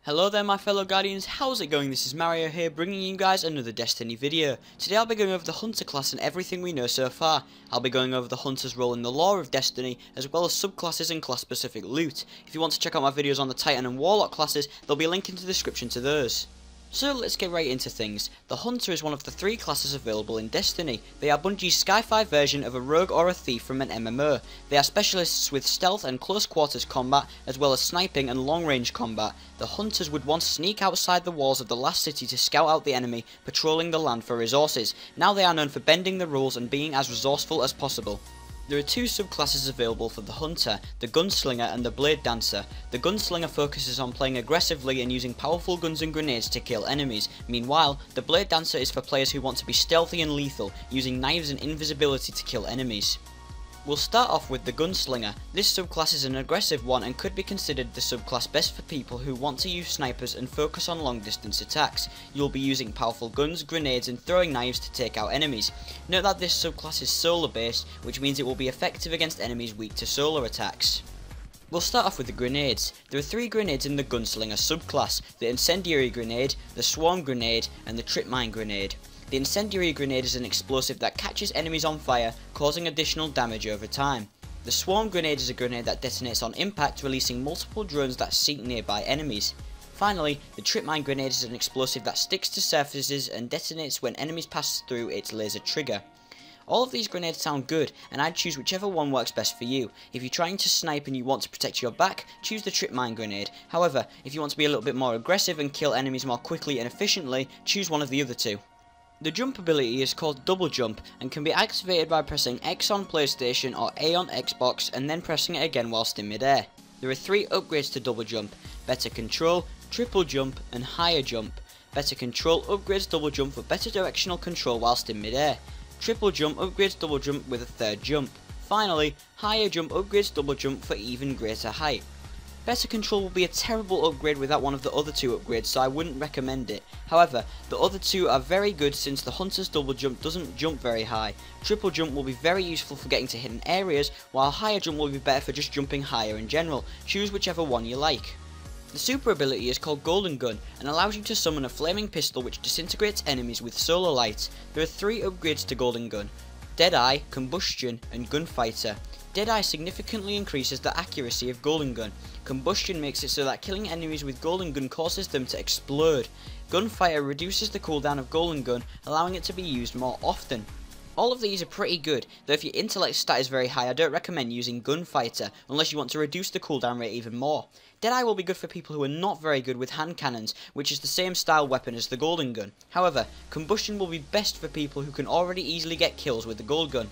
Hello there my fellow Guardians, how's it going? This is Mario here, bringing you guys another Destiny video. Today I'll be going over the Hunter class and everything we know so far. I'll be going over the Hunter's role in the lore of Destiny, as well as subclasses and class specific loot. If you want to check out my videos on the Titan and Warlock classes, there'll be a link in the description to those. So let's get right into things. The Hunter is one of the three classes available in Destiny. They are Bungie's Sky-Fi version of a rogue or a thief from an MMO. They are specialists with stealth and close quarters combat, as well as sniping and long range combat. The Hunters would once sneak outside the walls of the last city to scout out the enemy, patrolling the land for resources. Now they are known for bending the rules and being as resourceful as possible. There are two subclasses available for the Hunter, the Gunslinger and the Bladedancer. The Gunslinger focuses on playing aggressively and using powerful guns and grenades to kill enemies. Meanwhile, the Bladedancer is for players who want to be stealthy and lethal, using knives and invisibility to kill enemies. We'll start off with the Gunslinger. This subclass is an aggressive one and could be considered the subclass best for people who want to use snipers and focus on long distance attacks. You'll be using powerful guns, grenades and throwing knives to take out enemies. Note that this subclass is solar based, which means it will be effective against enemies weak to solar attacks. We'll start off with the grenades. There are three grenades in the Gunslinger subclass: the Incendiary Grenade, the Swarm Grenade and the Trip Mine Grenade. The Incendiary Grenade is an explosive that catches enemies on fire, causing additional damage over time. The Swarm Grenade is a grenade that detonates on impact, releasing multiple drones that seek nearby enemies. Finally, the Trip Mine Grenade is an explosive that sticks to surfaces and detonates when enemies pass through its laser trigger. All of these grenades sound good, and I'd choose whichever one works best for you. If you're trying to snipe and you want to protect your back, choose the Trip Mine Grenade. However, if you want to be a little bit more aggressive and kill enemies more quickly and efficiently, choose one of the other two. The jump ability is called Double Jump and can be activated by pressing X on PlayStation or A on Xbox and then pressing it again whilst in midair. There are three upgrades to Double Jump: Better Control, Triple Jump and Higher Jump. Better Control upgrades Double Jump for better directional control whilst in midair. Triple Jump upgrades Double Jump with a third jump. Finally, Higher Jump upgrades Double Jump for even greater height. Better Control will be a terrible upgrade without one of the other two upgrades, so I wouldn't recommend it. However, the other two are very good since the Hunter's Double Jump doesn't jump very high. Triple Jump will be very useful for getting to hidden areas, while Higher Jump will be better for just jumping higher in general. Choose whichever one you like. The super ability is called Golden Gun and allows you to summon a flaming pistol which disintegrates enemies with solar light. There are three upgrades to Golden Gun: Deadeye, Combustion and Gunfighter. Deadeye significantly increases the accuracy of Golden Gun. Combustion makes it so that killing enemies with Golden Gun causes them to explode. Gunfighter reduces the cooldown of Golden Gun, allowing it to be used more often. All of these are pretty good, though if your intellect stat is very high, I don't recommend using Gunfighter unless you want to reduce the cooldown rate even more. Deadeye will be good for people who are not very good with hand cannons, which is the same style weapon as the Golden Gun. However, Combustion will be best for people who can already easily get kills with the Gold Gun.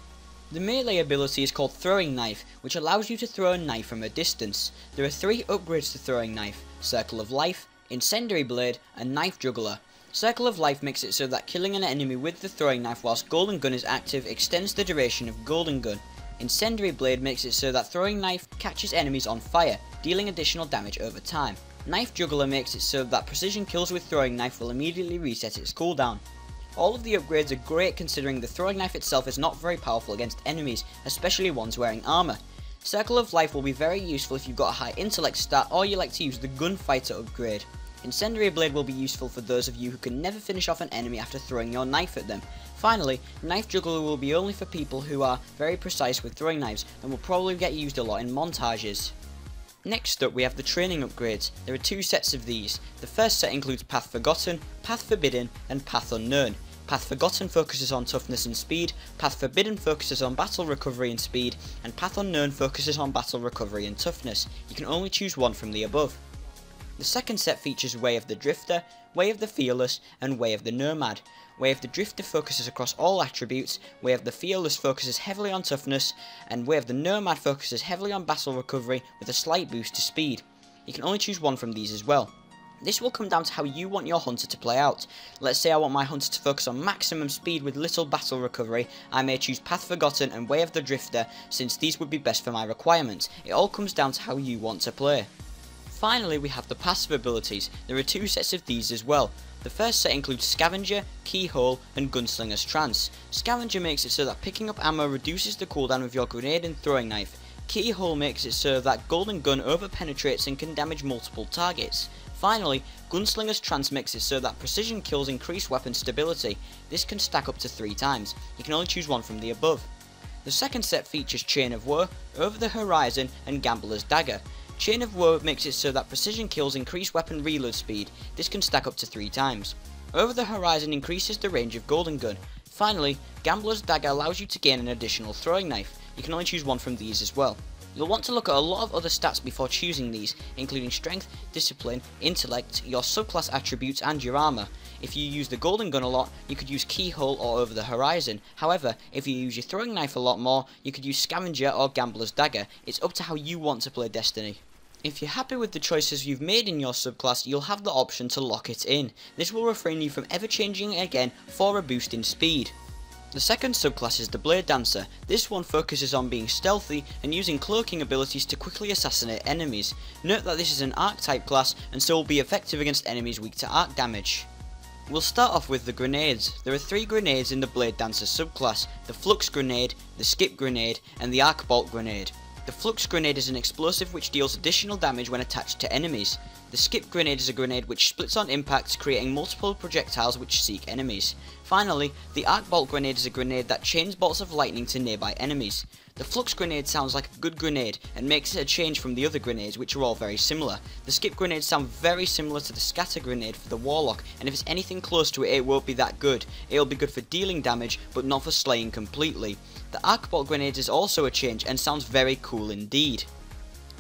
The melee ability is called Throwing Knife, which allows you to throw a knife from a distance. There are three upgrades to Throwing Knife: Circle of Life, Incendiary Blade and Knife Juggler. Circle of Life makes it so that killing an enemy with the throwing knife whilst Golden Gun is active extends the duration of Golden Gun. Incendiary Blade makes it so that throwing knife catches enemies on fire, dealing additional damage over time. Knife Juggler makes it so that precision kills with throwing knife will immediately reset its cooldown. All of the upgrades are great considering the throwing knife itself is not very powerful against enemies, especially ones wearing armor. Circle of Life will be very useful if you've got a high intellect stat or you like to use the Gunfighter upgrade. Incendiary Blade will be useful for those of you who can never finish off an enemy after throwing your knife at them. Finally, Knife Juggler will be only for people who are very precise with throwing knives and will probably get used a lot in montages. Next up we have the training upgrades. There are two sets of these. The first set includes Path Forgotten, Path Forbidden and Path Unknown. Path Forgotten focuses on toughness and speed, Path Forbidden focuses on battle recovery and speed, and Path Unknown focuses on battle recovery and toughness. You can only choose one from the above. The second set features Way of the Drifter, Way of the Fearless and Way of the Nomad. Way of the Drifter focuses across all attributes, Way of the Fearless focuses heavily on toughness, and Way of the Nomad focuses heavily on battle recovery with a slight boost to speed. You can only choose one from these as well. This will come down to how you want your hunter to play out. Let's say I want my hunter to focus on maximum speed with little battle recovery. I may choose Path Forgotten and Way of the Drifter, since these would be best for my requirements. It all comes down to how you want to play. Finally, we have the passive abilities. There are two sets of these as well. The first set includes Scavenger, Keyhole and Gunslinger's Trance. Scavenger makes it so that picking up ammo reduces the cooldown of your grenade and throwing knife. Keyhole makes it so that Golden Gun over-penetrates and can damage multiple targets. Finally, Gunslinger's Trance makes it so that precision kills increase weapon stability. This can stack up to 3 times. You can only choose one from the above. The second set features Chain of Woe, Over the Horizon, and Gambler's Dagger. Chain of Woe makes it so that precision kills increase weapon reload speed. This can stack up to 3 times. Over the Horizon increases the range of Golden Gun. Finally, Gambler's Dagger allows you to gain an additional throwing knife. You can only choose one from these as well. You'll want to look at a lot of other stats before choosing these, including strength, discipline, intellect, your subclass attributes and your armor. If you use the golden gun a lot, you could use keyhole or over the horizon. However, if you use your throwing knife a lot more, you could use scavenger or gambler's dagger. It's up to how you want to play Destiny. If you're happy with the choices you've made in your subclass, you'll have the option to lock it in. This will refrain you from ever changing it again for a boost in speed. The second subclass is the Bladedancer. This one focuses on being stealthy and using cloaking abilities to quickly assassinate enemies. Note that this is an arc type class and so will be effective against enemies weak to arc damage. We'll start off with the grenades. There are 3 grenades in the Bladedancer subclass: the Flux Grenade, the Skip Grenade, and the Arc Bolt Grenade. The Flux Grenade is an explosive which deals additional damage when attached to enemies. The Skip Grenade is a grenade which splits on impact, creating multiple projectiles which seek enemies. Finally, the Arc Bolt Grenade is a grenade that chains bolts of lightning to nearby enemies. The Flux Grenade sounds like a good grenade and makes it a change from the other grenades, which are all very similar. The Skip Grenades sound very similar to the Scatter Grenade for the Warlock, and if it's anything close to it, it won't be that good. It'll be good for dealing damage, but not for slaying completely. The Arc Bolt Grenade is also a change and sounds very cool indeed.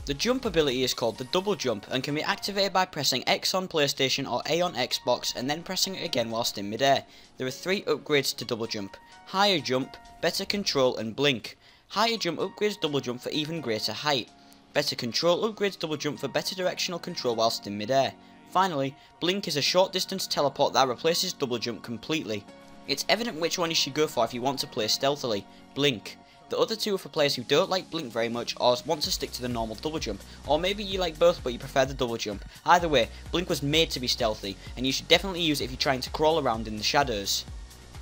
The jump ability is called the Double Jump and can be activated by pressing X on PlayStation or A on Xbox and then pressing it again whilst in midair. There are 3 upgrades to Double Jump: Higher Jump, Better Control and Blink. Higher Jump upgrades Double Jump for even greater height. Better Control upgrades Double Jump for better directional control whilst in midair. Finally, Blink is a short distance teleport that replaces Double Jump completely. It's evident which one you should go for if you want to play stealthily: Blink. The other 2 are for players who don't like Blink very much or want to stick to the normal Double Jump, or maybe you like both but you prefer the Double Jump. Either way, Blink was made to be stealthy, and you should definitely use it if you're trying to crawl around in the shadows.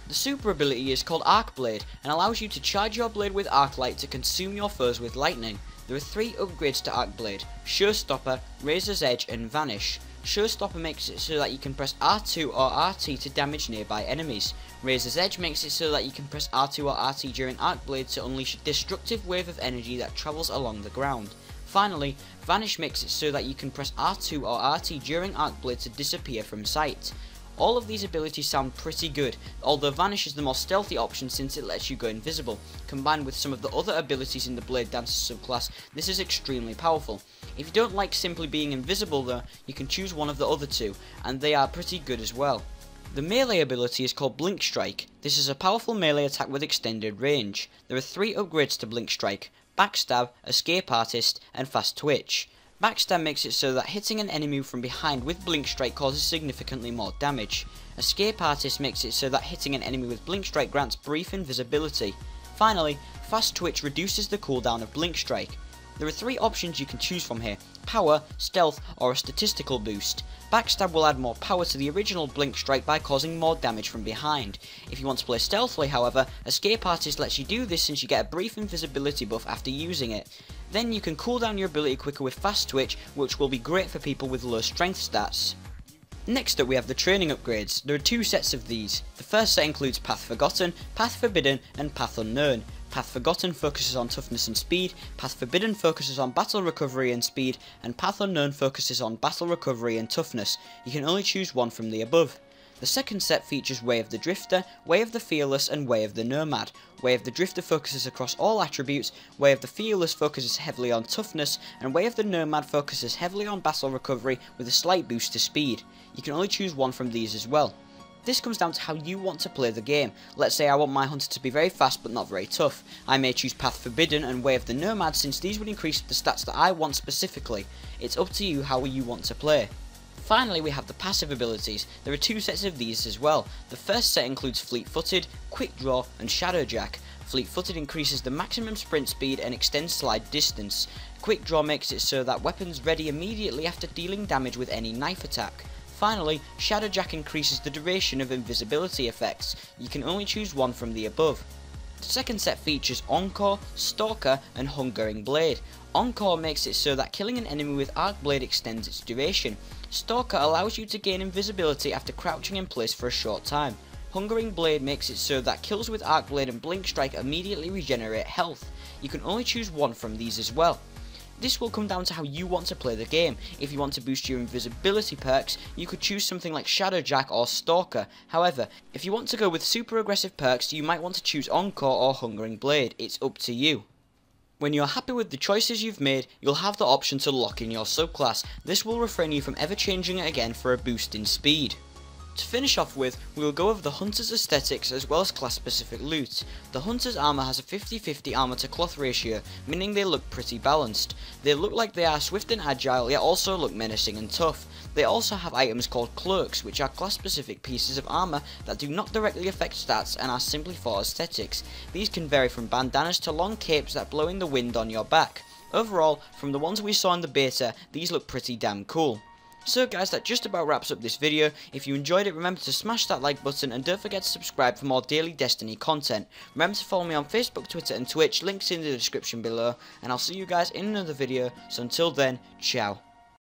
The super ability is called Arc Blade and allows you to charge your blade with arc light to consume your foes with lightning. There are 3 upgrades to Arc Blade: Showstopper, Razor's Edge and Vanish. Showstopper makes it so that you can press R2 or RT to damage nearby enemies. Razor's Edge makes it so that you can press R2 or RT during Arc Blade to unleash a destructive wave of energy that travels along the ground. Finally, Vanish makes it so that you can press R2 or RT during Arc Blade to disappear from sight. All of these abilities sound pretty good, although Vanish is the more stealthy option since it lets you go invisible. Combined with some of the other abilities in the Bladedancer subclass, this is extremely powerful. If you don't like simply being invisible though, you can choose one of the other 2, and they are pretty good as well. The melee ability is called Blink Strike. This is a powerful melee attack with extended range. There are 3 upgrades to Blink Strike: Backstab, Escape Artist, and Fast Twitch. Backstab makes it so that hitting an enemy from behind with Blink Strike causes significantly more damage. Escape Artist makes it so that hitting an enemy with Blink Strike grants brief invisibility. Finally, Fast Twitch reduces the cooldown of Blink Strike. There are 3 options you can choose from here: Power, Stealth, or a Statistical Boost. Backstab will add more power to the original Blink Strike by causing more damage from behind. If you want to play stealthily however, Escape Artist lets you do this since you get a brief invisibility buff after using it. Then you can cool down your ability quicker with Fast Twitch, which will be great for people with low strength stats. Next up we have the training upgrades. There are 2 sets of these. The first set includes Path Forgotten, Path Forbidden, and Path Unknown. Path Forgotten focuses on toughness and speed, Path Forbidden focuses on battle recovery and speed, and Path Unknown focuses on battle recovery and toughness. You can only choose one from the above. The second set features Way of the Drifter, Way of the Fearless, and Way of the Nomad. Way of the Drifter focuses across all attributes, Way of the Fearless focuses heavily on toughness, and Way of the Nomad focuses heavily on battle recovery with a slight boost to speed. You can only choose one from these as well. This comes down to how you want to play the game. Let's say I want my hunter to be very fast but not very tough. I may choose Path Forbidden and Way of the Nomad since these would increase the stats that I want specifically. It's up to you how you want to play. Finally we have the passive abilities. There are 2 sets of these as well. The first set includes Fleet-Footed, Quick Draw and Shadowjack. Fleet-Footed increases the maximum sprint speed and extends slide distance. Quick Draw makes it so that weapons ready immediately after dealing damage with any knife attack. Finally, Shadowjack increases the duration of invisibility effects. You can only choose one from the above. The second set features Encore, Stalker and Hungering Blade. Encore makes it so that killing an enemy with Arc Blade extends its duration. Stalker allows you to gain invisibility after crouching in place for a short time. Hungering Blade makes it so that kills with Arc Blade and Blink Strike immediately regenerate health. You can only choose one from these as well. This will come down to how you want to play the game. If you want to boost your invisibility perks, you could choose something like Shadowjack or Stalker. However, if you want to go with super aggressive perks, you might want to choose Encore or Hungering Blade. It's up to you. When you're happy with the choices you've made, you'll have the option to lock in your subclass. This will refrain you from ever changing it again for a boost in speed. To finish off with, we will go over the Hunter's aesthetics as well as class specific loot. The Hunter's armor has a 50-50 armor to cloth ratio, meaning they look pretty balanced. They look like they are swift and agile, yet also look menacing and tough. They also have items called cloaks, which are class specific pieces of armor that do not directly affect stats and are simply for aesthetics. These can vary from bandanas to long capes that blow in the wind on your back. Overall, from the ones we saw in the beta, these look pretty damn cool. So guys, that just about wraps up this video. If you enjoyed it, remember to smash that like button and don't forget to subscribe for more daily Destiny content. Remember to follow me on Facebook, Twitter and Twitch, links in the description below, and I'll see you guys in another video. So until then, ciao.